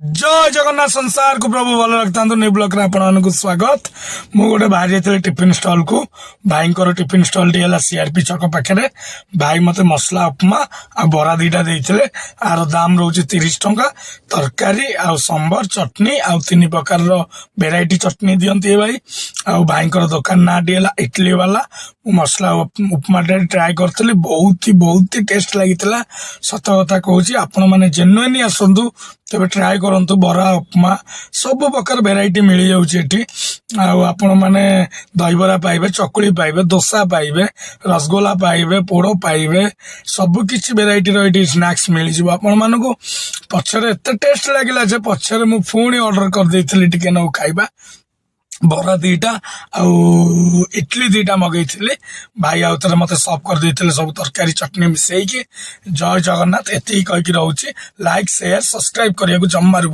जय जगन्नाथ संसार को प्रभु भल रखता न्यू ब्लॉक रे आपण स्वागत मु गोटे बाहरी जाइए टिफिन स्टॉल को भाई टिफिन स्टॉल टी है सीआरपी छक पाखे भाई मते मसला उपमा आ बरा दीटा देते आर दाम रोच 30 टंका तरकारी आ संबर चटनी आ 3 प्रकार वेराइटी चटनी दियंती भाई आ भाई दुकान ना टी है इडली वाला मसला उपमा ट्राए करी बहुत ही टेस्ट लगी सत कथा कहूँ आपण मैंने जेन्युइनली आसतु तेरे ट्राए करंतु बरा उपमा सब प्रकार वेराइटी मिल जाऊँगी आपण मैंने दहीबरा पाइबे चकुली पाइबे डोसा पाइबे रसगोला पाइबे पोड़ पाइबे सबकि वेराइटी रो स्नैक्स मिल जाव आपण मानक पछरे एत टेस्ट लगे पछरे मु पुणी ऑर्डर कर देइथिली टिके न खाइबा बरा दीटा इडली दीटा मगई भाई आउ थे मत सर्व कर देते सब तरकारी चटनी मिसई जय जगन्नाथ एति कहीकि रोचे लाइक शेयर सब्सक्राइब करने को जमारू